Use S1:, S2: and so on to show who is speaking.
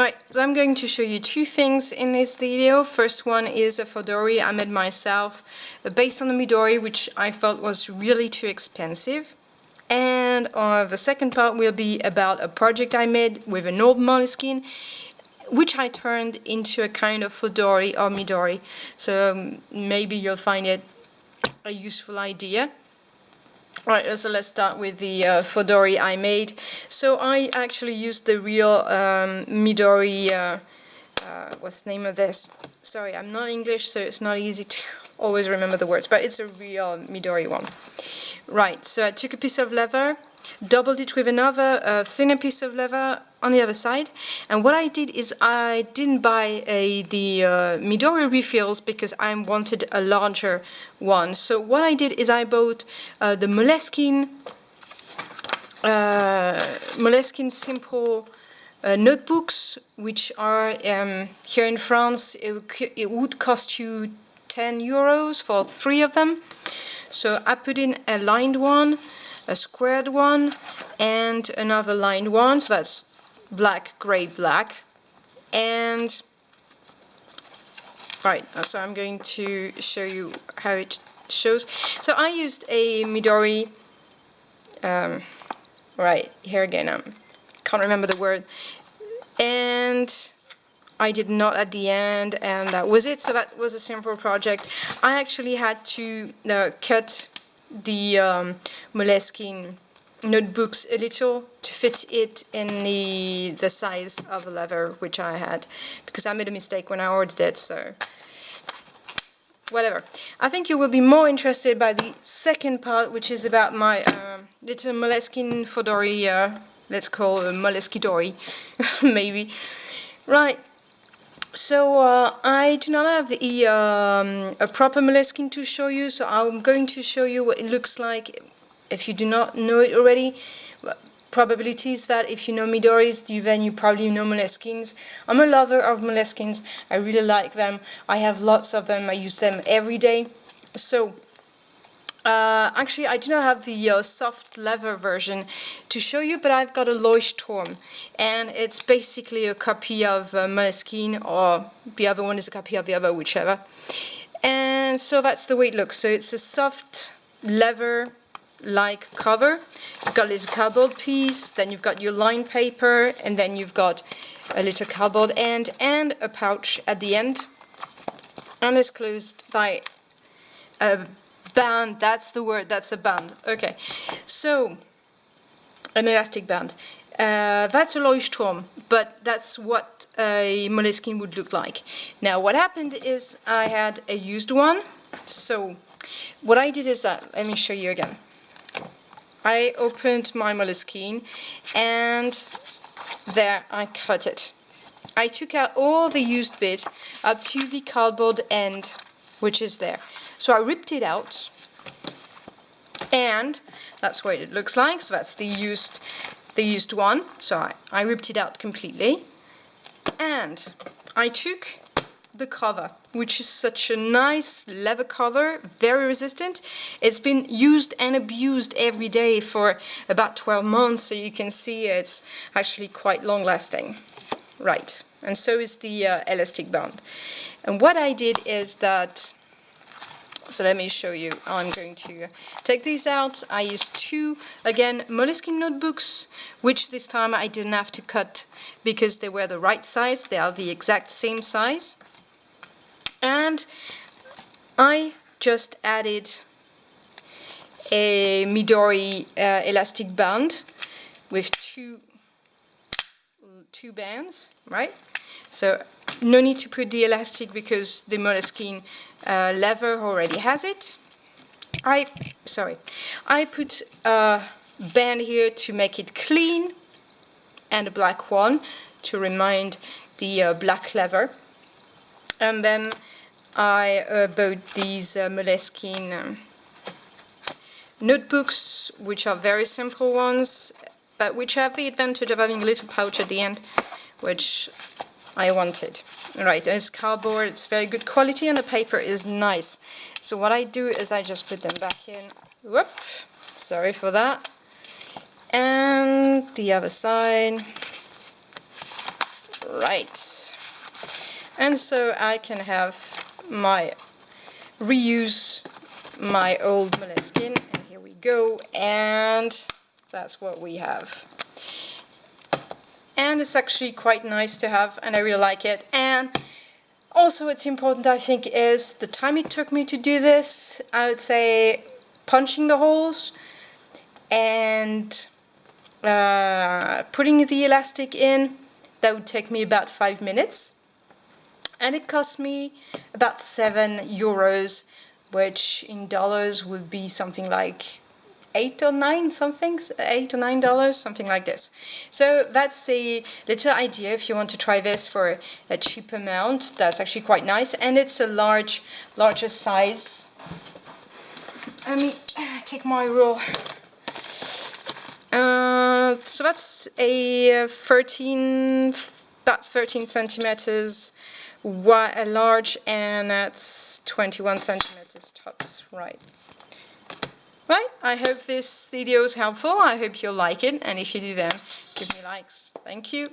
S1: Right, so I'm going to show you two things in this video. First one is a Fauxdori I made myself based on the Midori, which I felt was really too expensive. And the second part will be about a project I made with an old Moleskine, which I turned into a kind of Fauxdori or Midori. So maybe you'll find it a useful idea. Right, so let's start with the Fauxdori I made. So I actually used the real Midori, what's the name of this? Sorry, I'm not English, so it's not easy to always remember the words, but it's a real Midori one. Right, so I took a piece of leather, doubled it with another thinner piece of leather on the other side, and what I did is I didn't buy the Midori refills because I wanted a larger one. So what I did is I bought the Moleskine simple notebooks, which are here in France. It would cost you 10 euros for 3 of them. So I put in a lined one, a squared one, and another lined one. So that's black, grey, black. And right, so I'm going to show you how it shows. So I used a Midori, right, here again, I can't remember the word. And I did not at the end, and that was it. So that was a simple project. I actually had to cut the Moleskine notebooks a little to fit it in the size of the leather which I had, because I made a mistake when I ordered it, so whatever. I think you will be more interested by the second part, which is about my little Moleskine Fauxdori, let's call it Moleskidori, maybe. Right. So I do not have a proper Moleskine to show you, so I'm going to show you what it looks like if you do not know it already. Probabilities that if you know Midoris, then you probably know Moleskines. I'm a lover of Moleskines. I really like them. I have lots of them. I use them every day. So actually, I do not have the soft leather version to show you, but I've got a Leuchtturm, and it's basically a copy of Moleskine, or the other one is a copy of the other, whichever. And so that's the way it looks. So it's a soft leather-like cover. You've got a little cardboard piece, then you've got your lined paper, and then you've got a little cardboard end and a pouch at the end. And it's closed by a band, that's the word, that's a band. Okay, so an elastic band. That's a Leuchtturm, but that's what a Moleskine would look like. Now, what happened is I had a used one. So what I did is that, let me show you again. I opened my Moleskine, and there I cut it. I took out all the used bit up to the cardboard end, which is there. So I ripped it out, and that's what it looks like. So that's the used one. So I ripped it out completely, and I took the cover, which is such a nice leather cover, very resistant. It's been used and abused every day for about 12 months, so you can see it's actually quite long-lasting. Right, and so is the elastic band. And what I did is that, so let me show you. I'm going to take these out. I used 2, again, Moleskine notebooks, which this time I didn't have to cut because they were the right size. They are the exact same size. And I just added a Midori elastic band with two bands, right? So no need to put the elastic because the Moleskine leather already has it. I put a band here to make it clean, and a black one to remind the black leather. And then I bought these Moleskine notebooks, which are very simple ones, but which have the advantage of having a little pouch at the end, which I wanted. Right, and it's cardboard, it's very good quality, and the paper is nice. So what I do is I just put them back in. Whoop, sorry for that. And the other side. Right. And so I can have reuse my old Moleskine, and here we go, and that's what we have. And it's actually quite nice to have, and I really like it. And also what's important, I think, is the time it took me to do this. I would say punching the holes and putting the elastic in, that would take me about 5 minutes. And it cost me about €7, which in dollars would be something like $8 or $9 something, $8 or $9, something like this. So that's a little idea if you want to try this for a cheap amount. That's actually quite nice, and it's a larger size. Let me take my rule. So that's a about 13 centimeters large, and that's 21 centimeters tops, right? Right, I hope this video is helpful. I hope you'll like it, and if you do, then give me likes. Thank you.